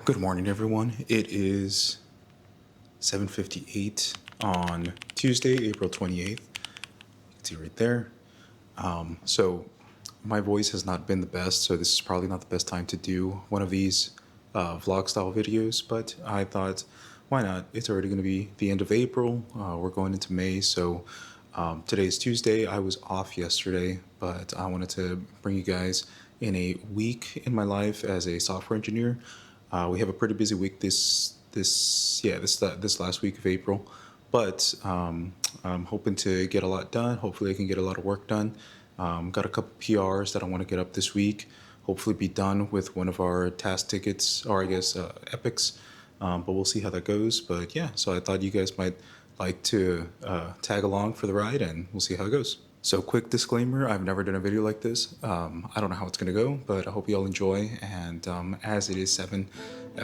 Good morning, everyone. It is 7:58 on Tuesday, April 28th. You can see right there. So my voice has not been the best, so this is probably not the best time to do one of these vlog-style videos, but I thought, why not? It's already going to be the end of April. We're going into May, so today's Tuesday. I was off yesterday, but I wanted to bring you guys in a week in my life as a software engineer. We have a pretty busy week this last week of April, but I'm hoping to get a lot done. Hopefully I can get a lot of work done. Got a couple PRs that I want to get up this week. Hopefully be done with one of our task tickets, or I guess epics, but we'll see how that goes. But yeah, so I thought you guys might like to tag along for the ride, and we'll see how it goes. So quick disclaimer, I've never done a video like this. I don't know how it's going to go, but I hope you all enjoy. And as it is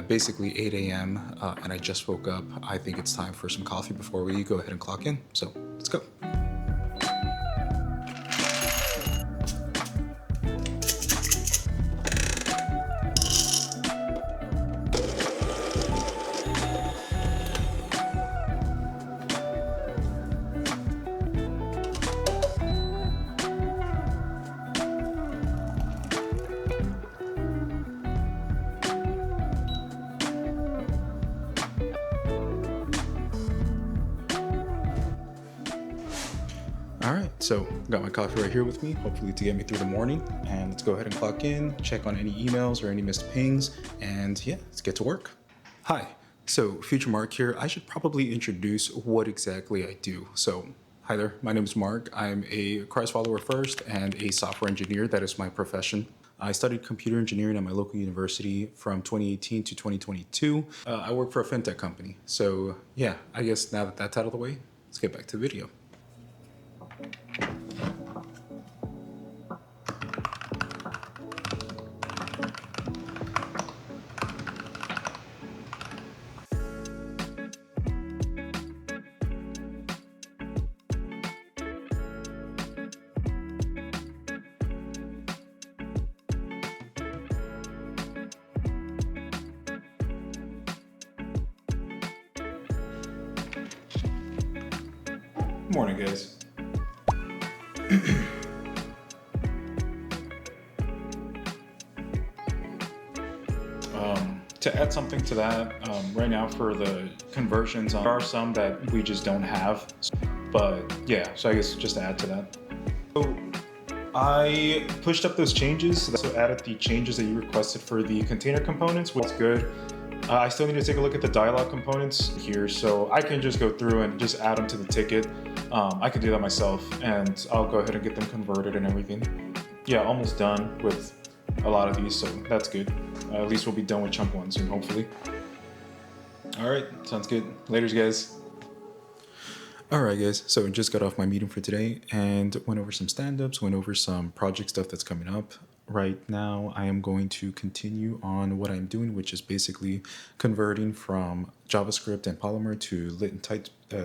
basically 8 a.m., and I just woke up, I think it's time for some coffee before we go ahead and clock in. So let's go. All right, so got my coffee right here with me, hopefully to get me through the morning. And let's go ahead and clock in, check on any emails or any missed pings, and yeah, let's get to work. Hi, so Future Mark here. I should probably introduce what exactly I do. So hi there, my name is Mark. I'm a Christ follower first and a software engineer. That is my profession. I studied computer engineering at my local university from 2018 to 2022. I work for a FinTech company. So yeah, I guess now that that's out of the way, let's get back to the video. Morning, guys. To add something to that, right now for the conversions, there are some that we just don't have, but yeah, so I guess just to add to that. So I pushed up those changes, so added the changes that you requested for the container components, which is good. I still need to take a look at the dialog components here, so I can just go through and just add them to the ticket. I can do that myself, and I'll go ahead and get them converted and everything. Yeah, almost done with a lot of these, so that's good. At least we'll be done with chunk 1 soon, hopefully. All right, sounds good. Laters, guys. All right, guys, so just got off my meeting for today and went over some stand-ups, went over some project stuff that's coming up. Right now, I am going to continue on what I'm doing, which is basically converting from JavaScript and Polymer to Lit and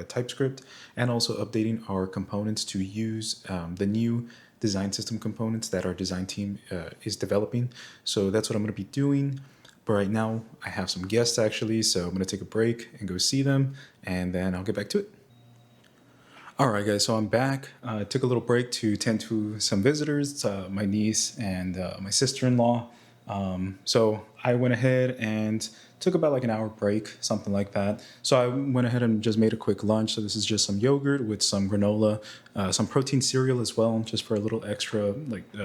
TypeScript, and also updating our components to use the new design system components that our design team is developing. So that's what I'm going to be doing. But right now, I have some guests actually, so I'm going to take a break and go see them, and then I'll get back to it. All right, guys, so I'm back. I took a little break to tend to some visitors, my niece and my sister-in-law. So I went ahead and took about like an hour break, something like that. So I went ahead and just made a quick lunch. So this is just some yogurt with some granola, some protein cereal as well, just for a little extra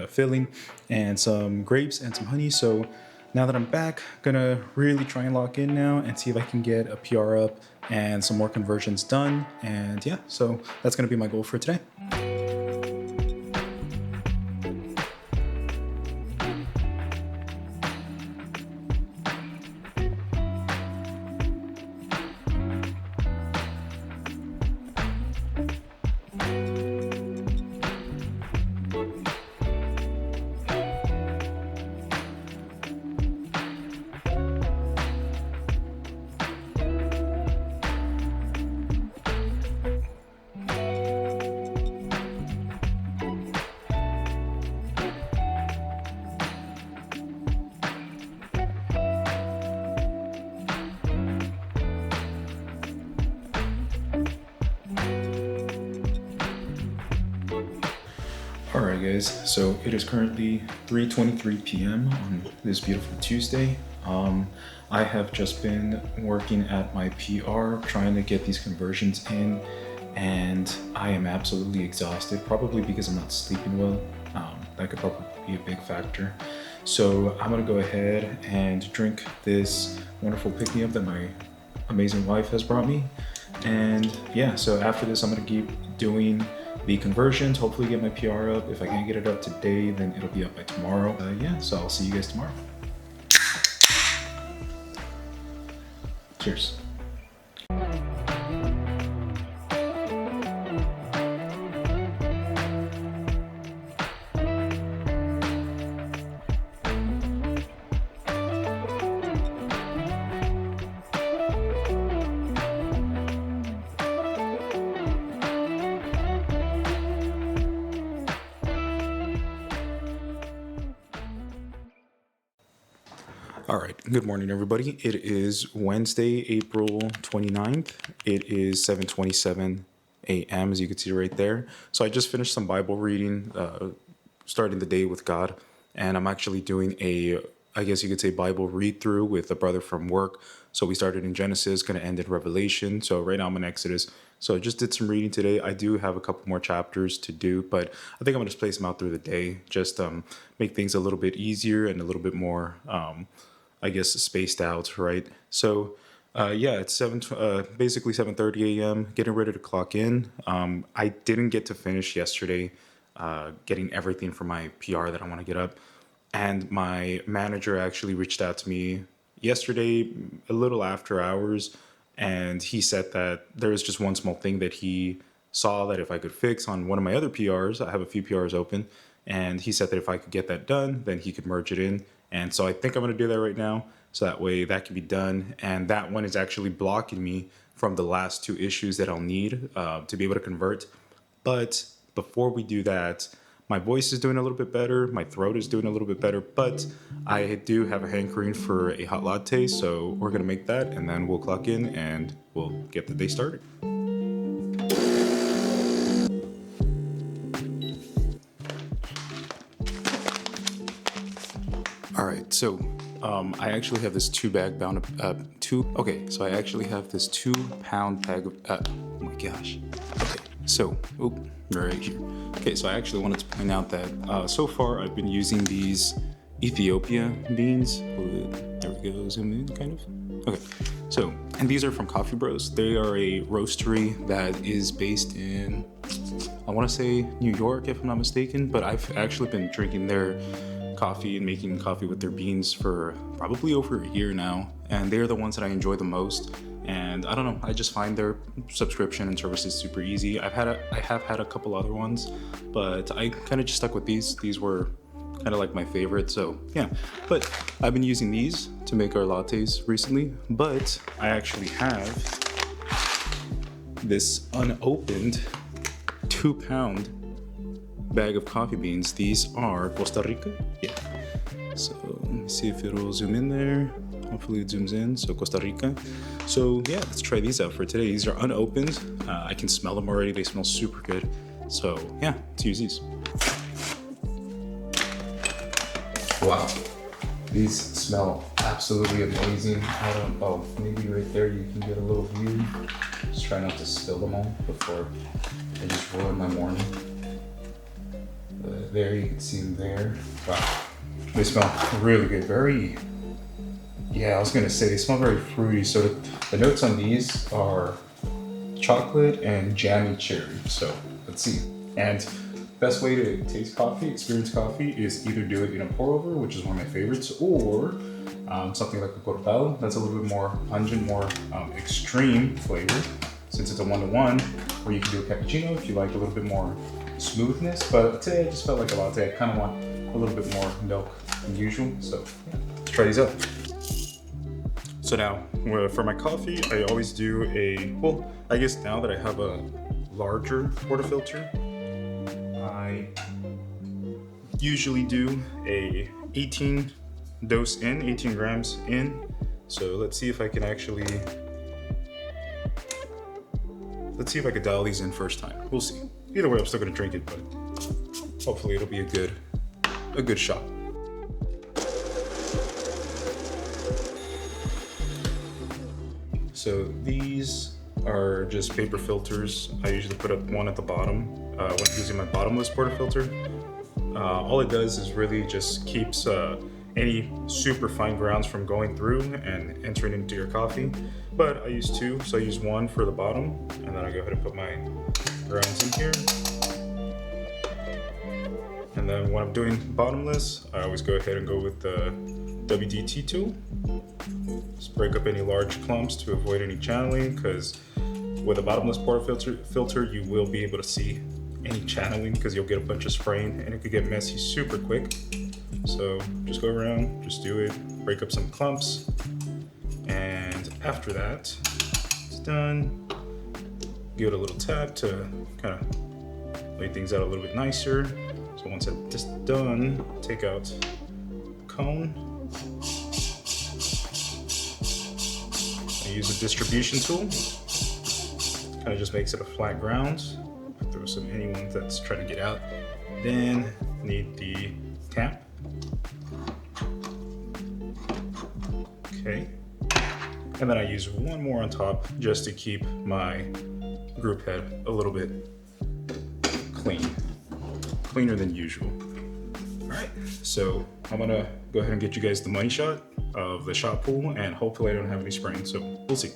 filling, and some grapes and some honey. So now that I'm back, gonna really try and lock in now and see if I can get a PR up and some more conversions done. And yeah, so that's gonna be my goal for today. Alright guys, so it is currently 3:23 p.m. on this beautiful Tuesday. I have just been working at my PR, trying to get these conversions in, and I am absolutely exhausted, probably because I'm not sleeping well. That could probably be a big factor. So I'm gonna go ahead and drink this wonderful pick-me-up that my amazing wife has brought me. And yeah, so after this, I'm gonna keep doing the conversions, hopefully get my PR up. If I can't get it up today, then it'll be up by tomorrow. Yeah, so I'll see you guys tomorrow. Cheers. All right, good morning, everybody. It is Wednesday, April 29th. It is 7:27 a.m., as you can see right there. So I just finished some Bible reading, starting the day with God, and I'm actually doing I guess you could say, Bible read-through with a brother from work. So we started in Genesis, going to end in Revelation. So right now I'm in Exodus. So I just did some reading today. I do have a couple more chapters to do, but I think I'm going to just place them out through the day, just make things a little bit easier and a little bit more I guess spaced out, right? So yeah, it's basically 7:30 a.m. Getting ready to clock in. I didn't get to finish yesterday getting everything for my PR that I want to get up, and my manager actually reached out to me yesterday, a little after hours, and he said that there is just one small thing that he saw that if I could fix on one of my other PRs. I have a few PRs open, and he said that if I could get that done, then he could merge it in. And so I think I'm going to do that right now, so that way that can be done. And that one is actually blocking me from the last two issues that I'll need to be able to convert. But before we do that, my voice is doing a little bit better, my throat is doing a little bit better, but I do have a hankering for a hot latte, so we're going to make that, and then we'll clock in and we'll get the day started. All right, so I actually have this so I actually have this 2-pound bag of, oh my gosh. Okay, so, right here. Okay, so I actually wanted to point out that so far I've been using these Ethiopia beans. There we go, zoom in, kind of. Okay, so, and these are from Coffee Bros. They are a roastery that is based in, I want to say New York, if I'm not mistaken, but I've actually been drinking their coffee and making coffee with their beans for probably over a year now, and they're the ones that I enjoy the most. And I don't know, I just find their subscription and services super easy. I have had a couple other ones, but I kind of just stuck with these were kind of like my favorite. So yeah, but I've been using these to make our lattes recently. But I actually have this unopened 2-pound bag of coffee beans. These are Costa Rica. Yeah. So let me see if it'll zoom in there. Hopefully it zooms in. So Costa Rica. So yeah, let's try these out for today. These are unopened. I can smell them already. They smell super good. So yeah, let's use these. Wow. These smell absolutely amazing. Maybe right there you can get a little view. Just try not to spill them all before I just ruin my morning. There you can see them there. Wow, they smell really good. I was gonna say they smell very fruity. So the notes on these are chocolate and jammy cherry. So let's see. And best way to taste coffee, experience coffee, is either do it in a pour over, which is one of my favorites, or something like a cortado. That's a little bit more pungent, more extreme flavor, since it's a 1-to-1. Or you can do a cappuccino if you like a little bit more smoothness, but today I just felt like a latte. I kind of want a little bit more milk than usual, so yeah, let's try these out. So now, for my coffee, I always do I guess now that I have a larger portafilter, I usually do a 18 grams in. So let's see if I can dial these in first time. We'll see. Either way, I'm still gonna drink it, but hopefully it'll be a good shot. So these are just paper filters. I usually put up one at the bottom when using my bottomless portafilter. All it does is really just keeps any super fine grounds from going through and entering into your coffee. But I use two, so I use one for the bottom, and then I go ahead and put my grounds in here. And then when I'm doing bottomless, I always go ahead and go with the WD-T tool. Just break up any large clumps to avoid any channeling, because with a bottomless portafilter, you will be able to see any channeling because you'll get a bunch of spraying and it could get messy super quick. So just go around, just do it, break up some clumps, and after that it's done, give it a little tap to kind of lay things out a little bit nicer. So once it's done, take out the cone. I use a distribution tool, kind of just makes it a flat ground. Throw some anyone that's trying to get out. Then need the cap. Okay. And then I use one more on top just to keep my group head a little bit cleaner than usual. All right, so I'm gonna go ahead and get you guys the money shot of the shot pool, and hopefully I don't have any spraying, so we'll see.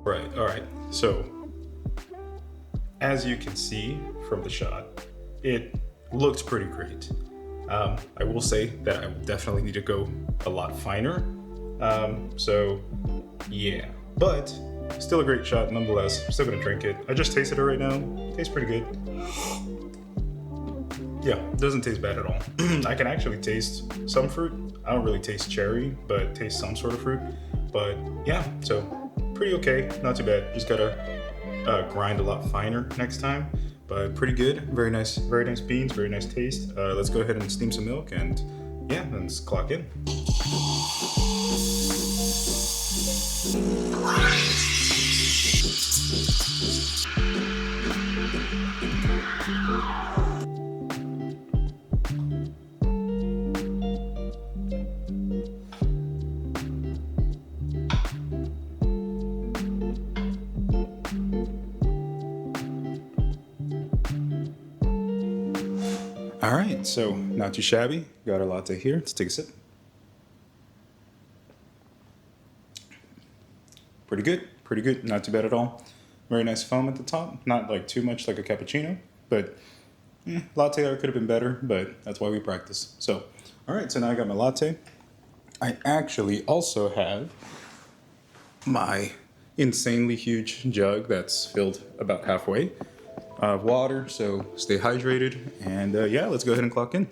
Right, all right, so as you can see from the shot, it looks pretty great. I will say that I definitely need to go a lot finer. So yeah, but still a great shot nonetheless. I'm still gonna drink it. I just tasted it right now. Tastes pretty good. Yeah, doesn't taste bad at all. I can actually taste some fruit. I don't really taste cherry, but taste some sort of fruit. But yeah, so pretty okay, not too bad. Just gotta grind a lot finer next time, but pretty good. Very nice beans, very nice taste. Let's go ahead and steam some milk, and yeah, let's clock in. All right, so not too shabby. Got our latte here. Let's take a sip. Pretty good, not too bad at all. Very nice foam at the top. Not like too much like a cappuccino, but latte art could have been better, but that's why we practice. So, all right, so now I got my latte. I actually also have my insanely huge jug that's filled about halfway of water, so stay hydrated, and yeah, let's go ahead and clock in.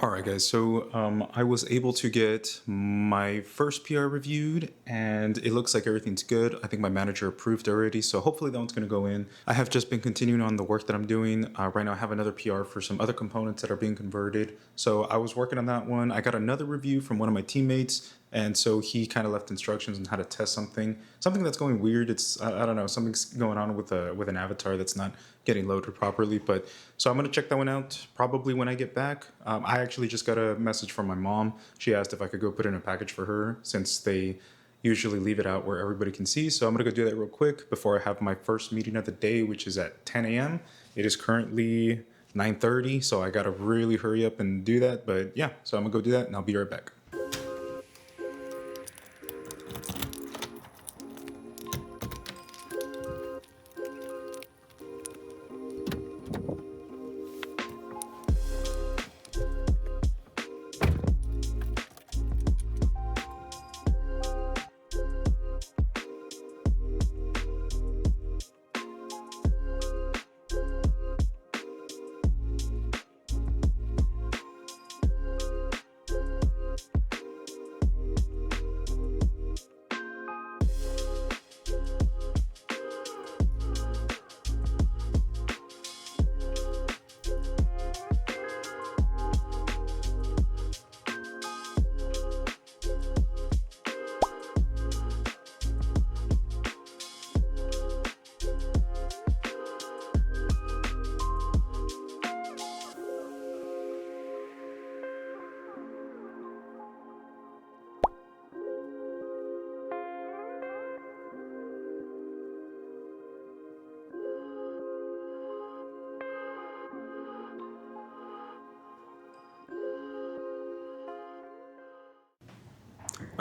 All right, guys, so I was able to get my first PR reviewed, and it looks like everything's good. I think my manager approved already, so hopefully that one's going to go in. I have just been continuing on the work that I'm doing. Right now I have another PR for some other components that are being converted, so I was working on that one. I got another review from one of my teammates And so he kind of left instructions on how to test something that's going weird. I don't know, something's going on with an avatar that's not getting loaded properly. But so I'm gonna check that one out probably when I get back. I actually just got a message from my mom. She asked if I could go put in a package for her since they usually leave it out where everybody can see. So I'm gonna go do that real quick before I have my first meeting of the day, which is at 10 a.m. It is currently 9:30, so I gotta really hurry up and do that. But yeah, so I'm gonna go do that and I'll be right back.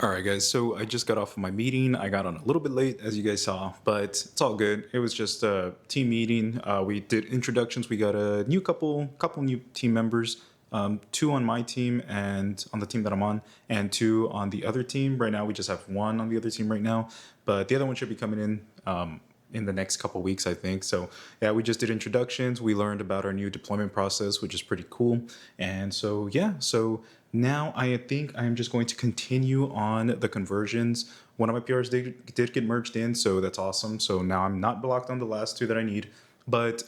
All right, guys. So I just got off of my meeting. I got on a little bit late, as you guys saw, but it's all good. It was just a team meeting. We did introductions. We got a new couple new team members. Two on my team and on the team that I'm on, and two on the other team. Right now, we just have one on the other team right now, but the other one should be coming in the next couple weeks, I think. So yeah, we just did introductions. We learned about our new deployment process, which is pretty cool. And so yeah, so now I think I'm just going to continue on the conversions. One of my PRs did get merged in, so that's awesome. So now I'm not blocked on the last two that I need. But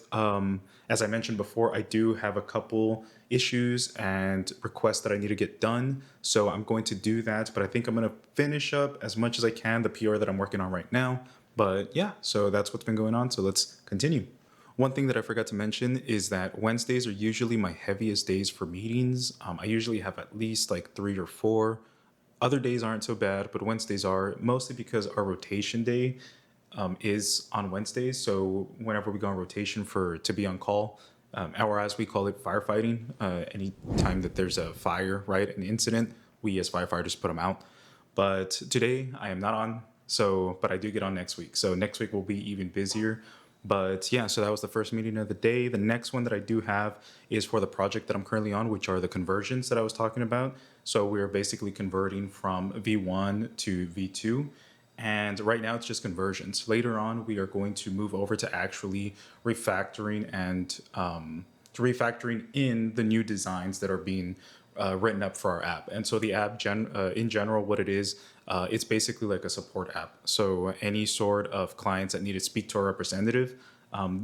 as I mentioned before, I do have a couple issues and requests that I need to get done. So I'm going to do that, but I think I'm going to finish up as much as I can the PR that I'm working on right now. But yeah, so that's what's been going on. So let's continue. One thing that I forgot to mention is that Wednesdays are usually my heaviest days for meetings. I usually have at least like 3 or 4. Other days aren't so bad, but Wednesdays are, mostly because our rotation day is on Wednesdays. So whenever we go on rotation to be on call, or as we call it, firefighting, any time that there's a fire, right, an incident, we as firefighters put them out. But today I am not on, but I do get on next week. So next week will be even busier. But yeah, so that was the first meeting of the day. The next one that I do have is for the project that I'm currently on, which are the conversions that I was talking about. So we're basically converting from V1 to V2. And right now it's just conversions. Later on, we are going to move over to actually refactoring and refactoring in the new designs that are being written up for our app. And so the app in general, what it is, it's basically like a support app. So any sort of clients that need to speak to a representative,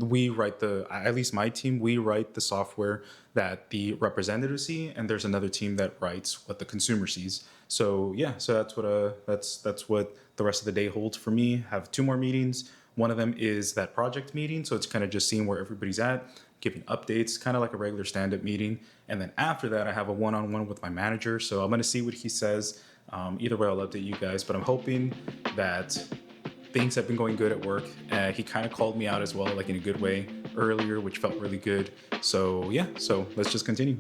we write at least my team, we write the software that the representatives see, and there's another team that writes what the consumer sees. So yeah, so that's what the rest of the day holds for me. Have 2 more meetings. One of them is that project meeting, so it's kind of just seeing where everybody's at, giving updates, kind of like a regular stand-up meeting. And then after that, I have a one-on-one with my manager. So I'm going to see what he says. Either way, I'll update you guys. But I'm hoping that things have been going good at work. He kind of called me out as well, like in a good way earlier, which felt really good. So yeah, so let's just continue.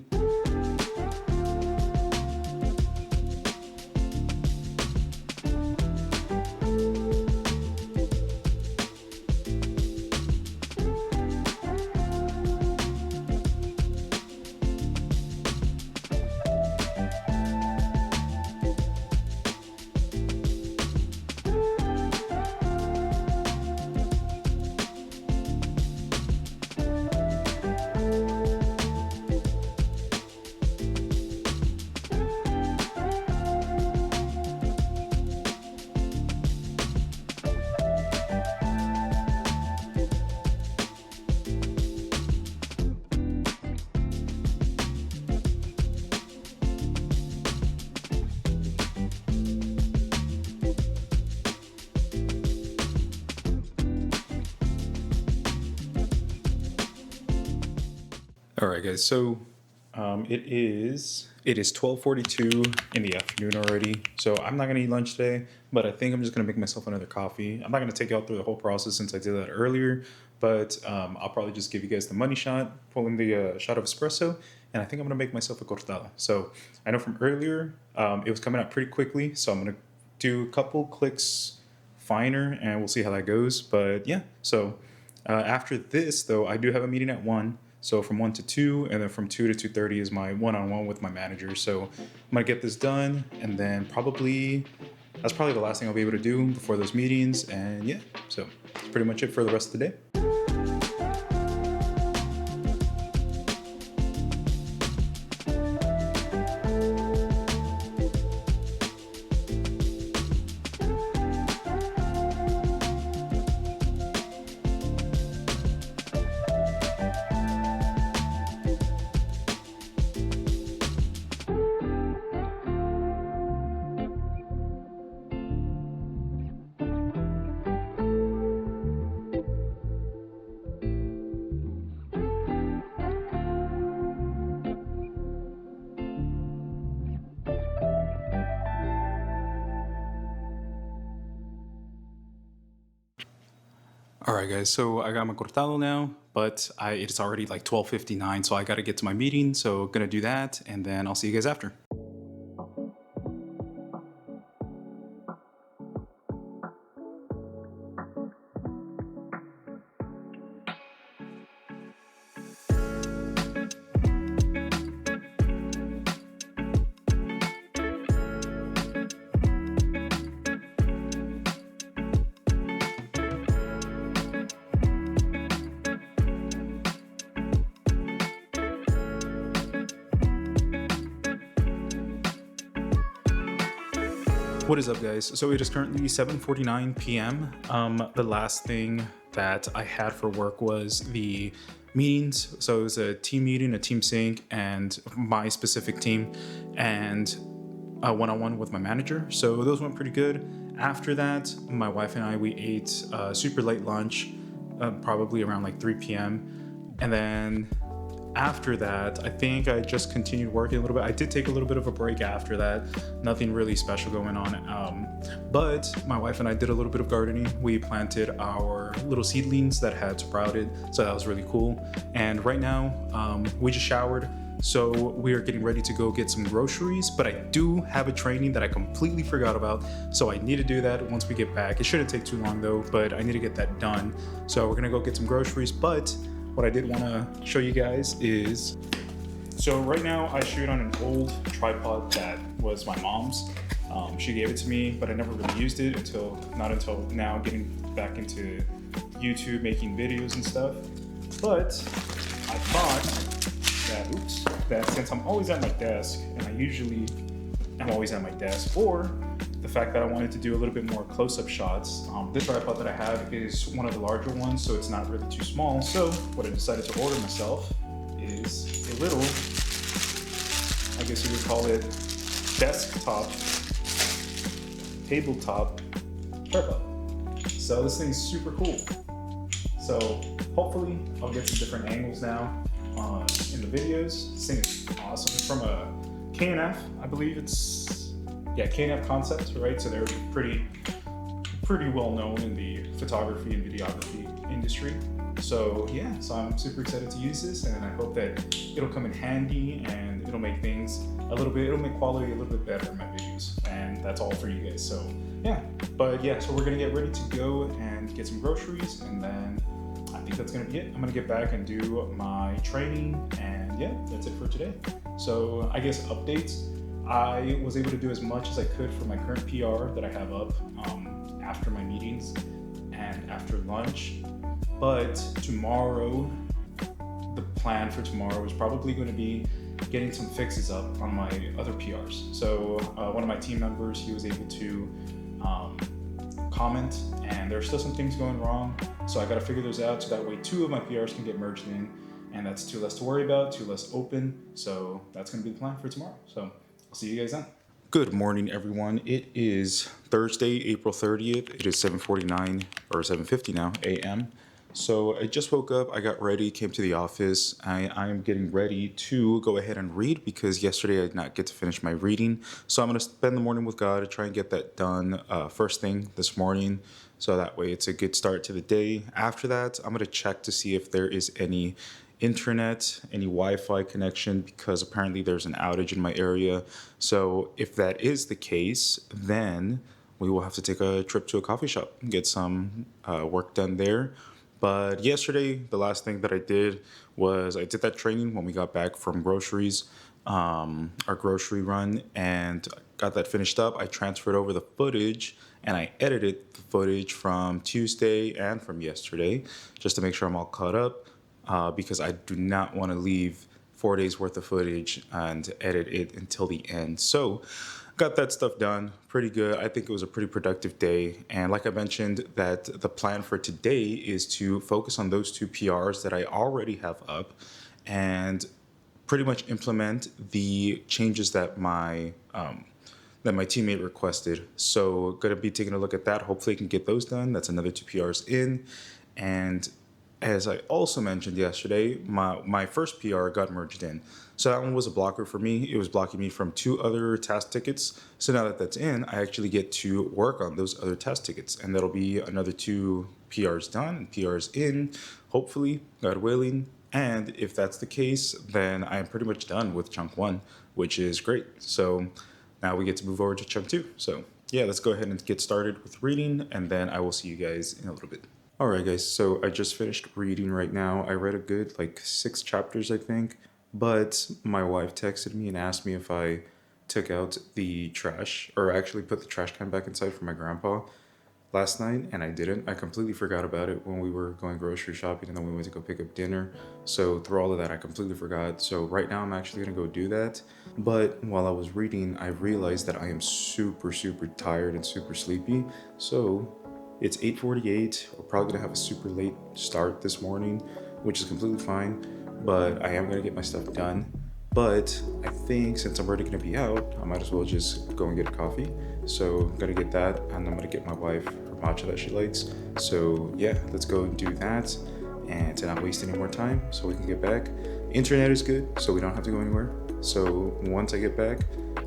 All right, guys. So it is 12:42 in the afternoon already. So I'm not gonna eat lunch today, but I think I'm just gonna make myself another coffee. I'm not gonna take you all through the whole process since I did that earlier, but I'll probably just give you guys the money shot, pull in the shot of espresso, and I think I'm gonna make myself a cortado. So I know from earlier it was coming out pretty quickly, so I'm gonna do a couple clicks finer, and we'll see how that goes. But yeah, so after this, though, I do have a meeting at 1. So from 1 to 2, and then from 2 to 2:30 is my one-on-one with my manager. So I'm going to get this done, and then that's probably the last thing I'll be able to do before those meetings. And yeah, so that's pretty much it for the rest of the day. All right, guys. So I got my cortado now, but it's already like 12:59, so I got to get to my meeting. So gonna do that, and then I'll see you guys after. What is up, guys? So it is currently 7:49 p.m. The last thing that I had for work was the meetings. So it was a team meeting, a team sync, and my specific team, and a one-on-one with my manager. So those went pretty good. After that, my wife and I, we ate a super late lunch, probably around like 3 p.m. And then after that, I think I just continued working a little bit. I did take a little bit of a break after that. Nothing really special going on. But my wife and I did a little bit of gardening. We planted our little seedlings that had sprouted. So that was really cool. And right now, we just showered. So we are getting ready to go get some groceries, but I do have a training that I completely forgot about. So I need to do that once we get back. It shouldn't take too long though, but I need to get that done. So we're gonna go get some groceries, but what I did want to show you guys is, so right now I shoot on an old tripod that was my mom's. She gave it to me, but I never really used it not until now, getting back into YouTube, making videos and stuff. But I thought that since I'm always at my desk, and I usually am always at my desk, or the fact that I wanted to do a little bit more close-up shots. This tripod that I have is one of the larger ones, so it's not really too small. So what I decided to order myself is a little, I guess you would call it, desktop, tabletop tripod. So this thing's super cool. So hopefully I'll get some different angles now in the videos. This thing is awesome. It's from a K&F, I believe K&F Concepts, right? So they're pretty well known in the photography and videography industry. So yeah, so I'm super excited to use this, and I hope that it'll come in handy and it'll make quality a little bit better in my videos. And that's all for you guys. So yeah, so we're gonna get ready to go and get some groceries, and then I think that's gonna be it. I'm gonna get back and do my training, and yeah, that's it for today. So I guess updates. I was able to do as much as I could for my current PR that I have up after my meetings and after lunch. But tomorrow, the plan for tomorrow is probably going to be getting some fixes up on my other PRs. So one of my team members, he was able to comment, and there's still some things going wrong. So I got to figure those out so that way 2 of my PRs can get merged in, and that's 2 less to worry about, 2 less open. So that's going to be the plan for tomorrow. So I'll see you guys then. Good morning, everyone. It is Thursday, April 30th. It is 7:49 or 7:50 now a.m. So I just woke up, I got ready, came to the office. I am getting ready to go ahead and read because yesterday I did not get to finish my reading. So I'm going to spend the morning with God to try and get that done first thing this morning. So that way it's a good start to the day. After that, I'm going to check to see if there is any internet, any Wi-Fi connection, because apparently there's an outage in my area. So if that is the case, then we will have to take a trip to a coffee shop and get some work done there. But yesterday, the last thing that I did was I did that training when we got back from groceries, our grocery run, and got that finished up. I transferred over the footage and I edited the footage from Tuesday and from yesterday just to make sure I'm all caught up because I do not want to leave 4 days worth of footage and edit it until the end. So got that stuff done pretty good. I think it was a pretty productive day. And like I mentioned, that the plan for today is to focus on those two PRs that I already have up and pretty much implement the changes that my teammate requested. So gonna be taking a look at that. Hopefully I can get those done. That's another two PRs in. And as I also mentioned yesterday, my first PR got merged in. So that one was a blocker for me. It was blocking me from two other task tickets. So now that that's in, I actually get to work on those other task tickets. And that'll be another two PRs done and PRs in, hopefully, God willing. And if that's the case, then I'm pretty much done with chunk one, which is great. So now we get to move over to chunk two. So yeah, let's go ahead and get started with reading, and then I will see you guys in a little bit. All right, guys, so I just finished reading right now. I read a good 6 chapters, I think, but my wife texted me and asked me if I took out the trash, or actually put the trash can back inside for my grandpa last night, and I didn't. I completely forgot about it when we were going grocery shopping, and then we went to go pick up dinner. So through all of that, I completely forgot. So right now I'm actually gonna go do that. But while I was reading, I realized that I am super, super tired and super sleepy. So it's 8:48. We're probably gonna have a super late start this morning, which is completely fine, but I am gonna get my stuff done. But I think since I'm already gonna be out, I might as well just go and get a coffee. So I'm gonna get that, and I'm gonna get my wife her matcha that she likes. So yeah, let's go and do that, and to not waste any more time so we can get back. Internet is good, so we don't have to go anywhere. So once I get back,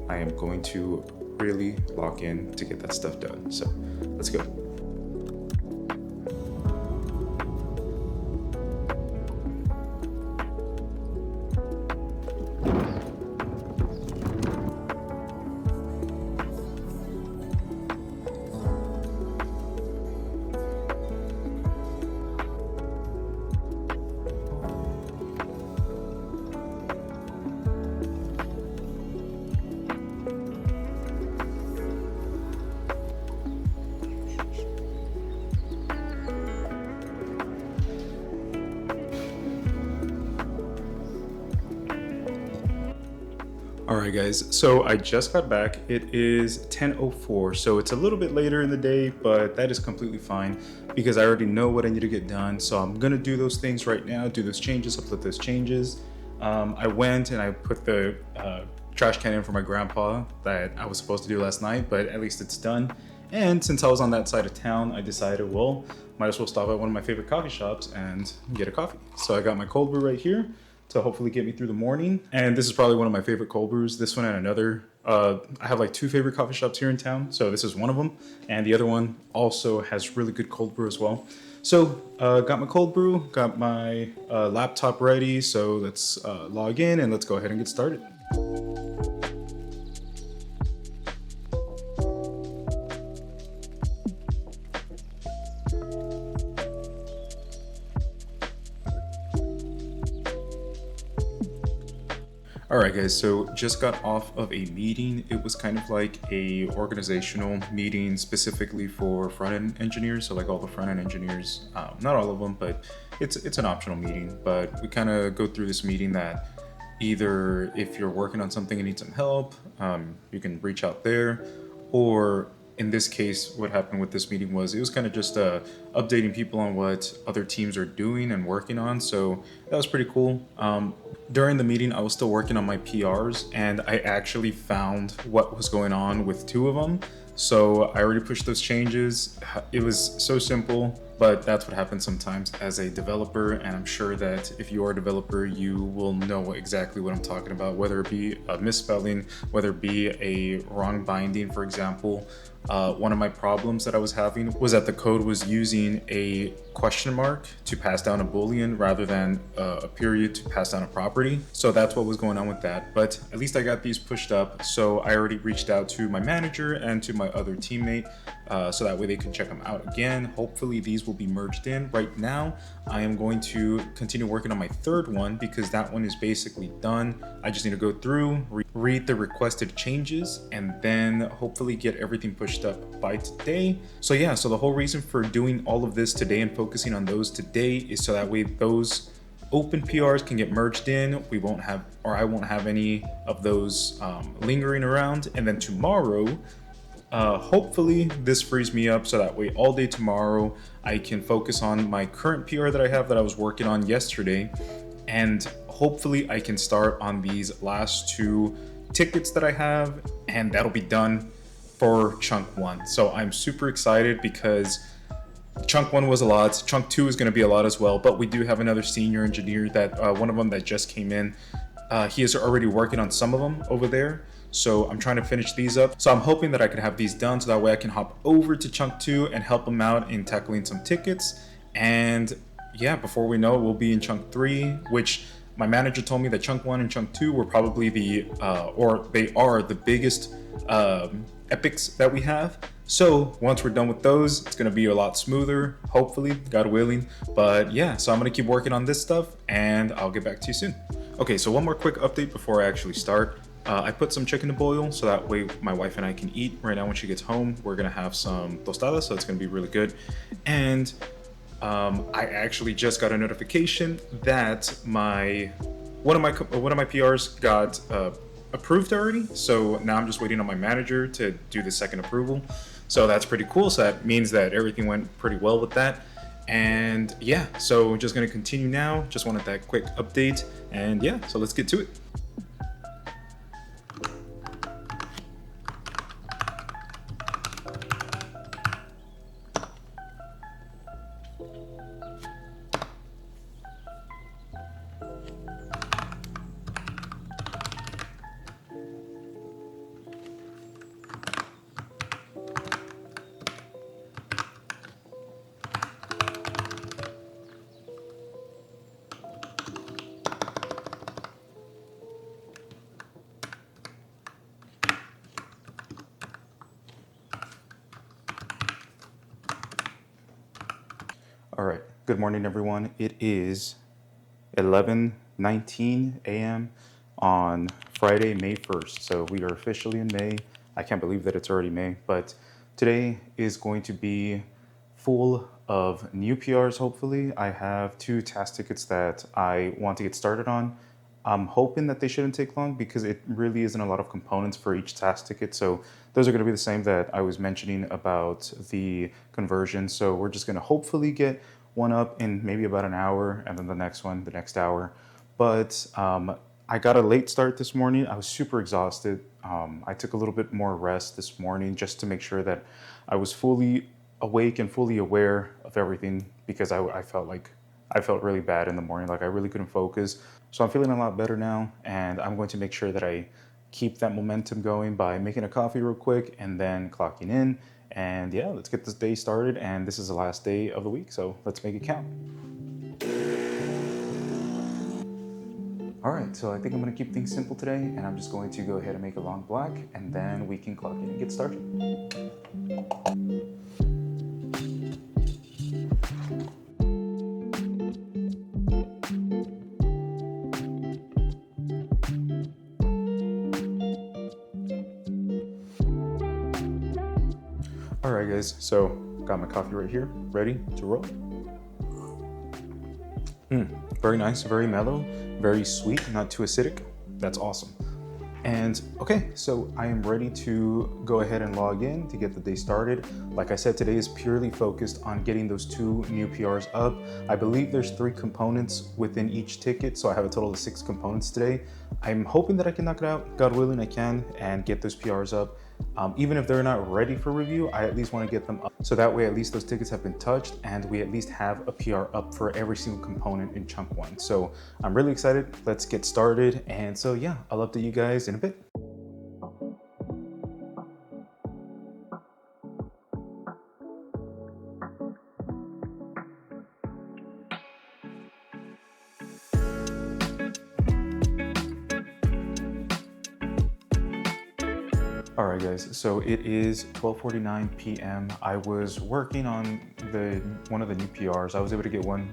I am going to really lock in to get that stuff done. So let's go. All right, guys, so I just got back. It is 10:04, so it's a little bit later in the day, but that is completely fine because I already know what I need to get done. So I'm gonna do those things right now, do those changes, upload those changes. I went and I put the trash can in for my grandpa that I was supposed to do last night, but at least it's done. And since I was on that side of town, I decided, well, might as well stop at one of my favorite coffee shops and get a coffee. So I got my cold brew right here to hopefully get me through the morning. And this is probably one of my favorite cold brews. This one and another. I have two favorite coffee shops here in town. So this is one of them. And the other one also has really good cold brew as well. So got my cold brew, got my laptop ready. So let's log in and let's go ahead and get started. All right, guys, so just got off of a meeting. It was kind of like a organizational meeting specifically for front-end engineers. So all the front-end engineers, not all of them, but it's an optional meeting. But we kind of go through this meeting that either if you're working on something and need some help, you can reach out there, or in this case, what happened with this meeting was it was kind of just updating people on what other teams are doing and working on. So that was pretty cool. During the meeting, I was still working on my PRs, and I actually found what was going on with 2 of them. So I already pushed those changes. It was so simple. but that's what happens sometimes as a developer. And I'm sure that if you are a developer, you will know exactly what I'm talking about, whether it be a misspelling, whether it be a wrong binding, for example. One of my problems that I was having was that the code was using a question mark to pass down a boolean rather than a period to pass down a property. So that's what was going on with that. But at least I got these pushed up. So I already reached out to my manager and to my other teammate so that way they can check them out again. Hopefully these will be merged in. Right now, I am going to continue working on my third one because that one is basically done. I just need to go through, read the requested changes, and then hopefully get everything pushed up by today. So yeah, so the whole reason for doing all of this today and focusing on those today is so that way those open PRs can get merged in. We won't have, or I won't have any of those lingering around. And then tomorrow, hopefully this frees me up so that way all day tomorrow I can focus on my current PR that I have that I was working on yesterday, and hopefully I can start on these last two tickets that I have, and that'll be done for chunk one. So I'm super excited because chunk one was a lot, chunk two is going to be a lot as well, but we do have another senior engineer that one of them that just came in. He is already working on some of them over there. So I'm trying to finish these up. So I'm hoping that I can have these done so that way I can hop over to chunk two and help them out in tackling some tickets. And yeah, before we know it, we'll be in chunk three, which my manager told me that chunk one and chunk two were probably they are the biggest epics that we have. So once we're done with those, it's gonna be a lot smoother, hopefully, God willing. But yeah, so I'm gonna keep working on this stuff and I'll get back to you soon. Okay, so one more quick update before I actually start. I put some chicken to boil so that way my wife and I can eat. Right now when she gets home, we're gonna have some tostadas, so it's gonna be really good. And I actually just got a notification that one of my PRs got approved already. So now I'm just waiting on my manager to do the second approval. So that's pretty cool. So that means that everything went pretty well with that. And yeah, so just gonna continue now. Just wanted that quick update. And yeah, so let's get to it. All right, good morning, everyone. It is 11:19 a.m. on Friday, May 1st. So we are officially in May. I can't believe that it's already May, but today is going to be full of new PRs, hopefully. I have 2 task tickets that I want to get started on. I'm hoping that they shouldn't take long because it really isn't a lot of components for each task ticket. So those are going to be the same that I was mentioning about the conversion. So we're just going to hopefully get one up in maybe about an hour and then the next one the next hour. But I got a late start this morning. I was super exhausted. I took a little bit more rest this morning just to make sure that I was fully awake and fully aware of everything because I felt really bad in the morning. Like I really couldn't focus. So I'm feeling a lot better now, and I'm going to make sure that I keep that momentum going by making a coffee real quick and then clocking in. And yeah, let's get this day started. And this is the last day of the week, so let's make it count. All right, so I think I'm gonna keep things simple today, and I'm just going to go ahead and make a long black, and then we can clock in and get started. All right, guys, so got my coffee right here, ready to roll. Very nice, very mellow, very sweet, not too acidic. That's awesome. And okay, so I am ready to go ahead and log in to get the day started. Like I said, today is purely focused on getting those 2 new PRs up. I believe there's 3 components within each ticket, so I have a total of 6 components today. I'm hoping that I can knock it out. God willing, I can, and get those PRs up. Even if they're not ready for review, I at least want to get them up. So that way, at least those tickets have been touched and we at least have a PR up for every single component in chunk one. So I'm really excited. Let's get started. And so yeah, I'll update you guys in a bit. All right, guys, so it is 12:49 p.m. I was working on one of the new PRs. I was able to get one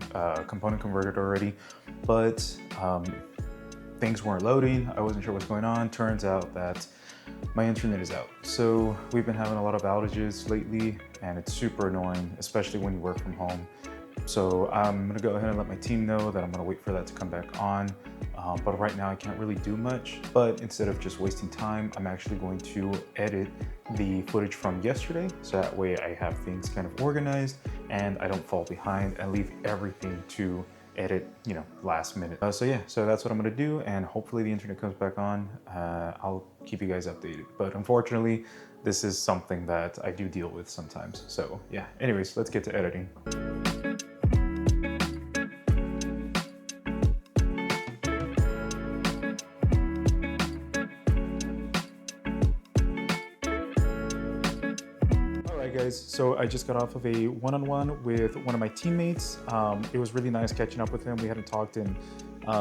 component converted already, but things weren't loading. I wasn't sure what's going on. Turns out that my internet is out. So we've been having a lot of outages lately, and it's super annoying, especially when you work from home. So I'm gonna go ahead and let my team know that I'm gonna wait for that to come back on. But right now I can't really do much, but instead of just wasting time, I'm actually going to edit the footage from yesterday. So that way I have things kind of organized and I don't fall behind and leave everything to edit, last minute. So that's what I'm gonna do. And hopefully the internet comes back on. I'll keep you guys updated. But unfortunately, this is something that I do deal with sometimes. So yeah, anyways, let's get to editing. Guys, so I just got off of a one-on-one with one of my teammates. It was really nice catching up with him. We hadn't talked in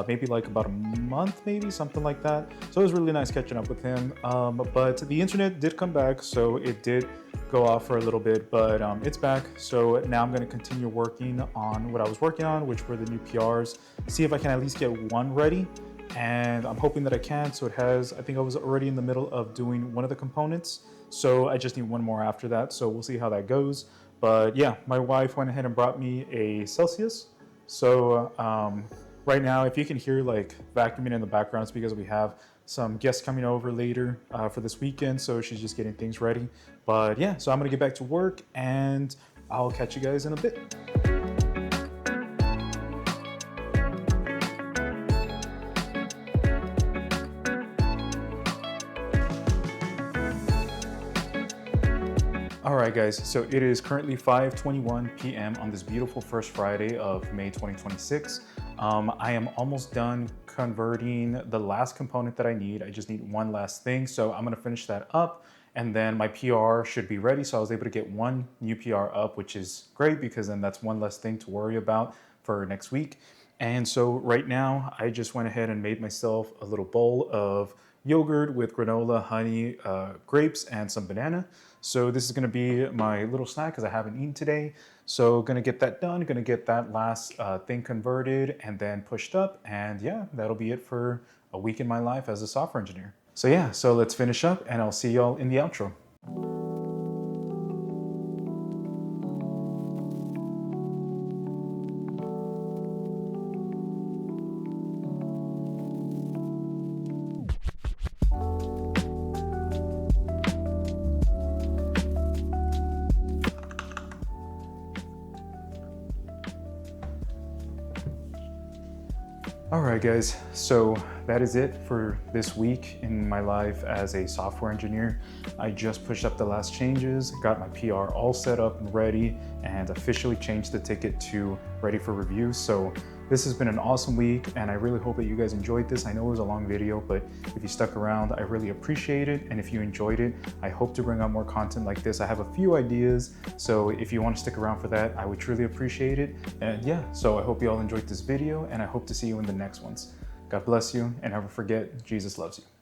maybe like about a month, maybe something like that. So it was really nice catching up with him. But the internet did come back, so it did go off for a little bit, but it's back. So now I'm going to continue working on what I was working on, which were the new PRs. See if I can at least get one ready. And I'm hoping that I can. So I think I was already in the middle of doing one of the components. So I just need one more after that. So we'll see how that goes. But yeah, my wife went ahead and brought me a Celsius. So right now, if you can hear like vacuuming in the background, it's because we have some guests coming over later for this weekend. So she's just getting things ready. But yeah, so I'm gonna get back to work and I'll catch you guys in a bit. All right, guys, so it is currently 5:21 p.m. on this beautiful first Friday of May 2026. I am almost done converting the last component that I need. I just need one last thing. So I'm gonna finish that up and then my PR should be ready. So I was able to get one new PR up, which is great because then that's one less thing to worry about for next week. And so right now I just went ahead and made myself a little bowl of yogurt with granola, honey, grapes, and some banana. So this is gonna be my little snack because I haven't eaten today. So gonna get that done, gonna get that last thing converted and then pushed up. And yeah, that'll be it for a week in my life as a software engineer. So yeah, so let's finish up and I'll see y'all in the outro. All right, guys, so that is it for this week in my life as a software engineer. I just pushed up the last changes, got my PR all set up and ready, and officially changed the ticket to ready for review. So this has been an awesome week, and I really hope that you guys enjoyed this. I know it was a long video, but if you stuck around, I really appreciate it. And if you enjoyed it, I hope to bring out more content like this. I have a few ideas, so if you want to stick around for that, I would truly appreciate it. And yeah, so I hope you all enjoyed this video, and I hope to see you in the next ones. God bless you, and never forget, Jesus loves you.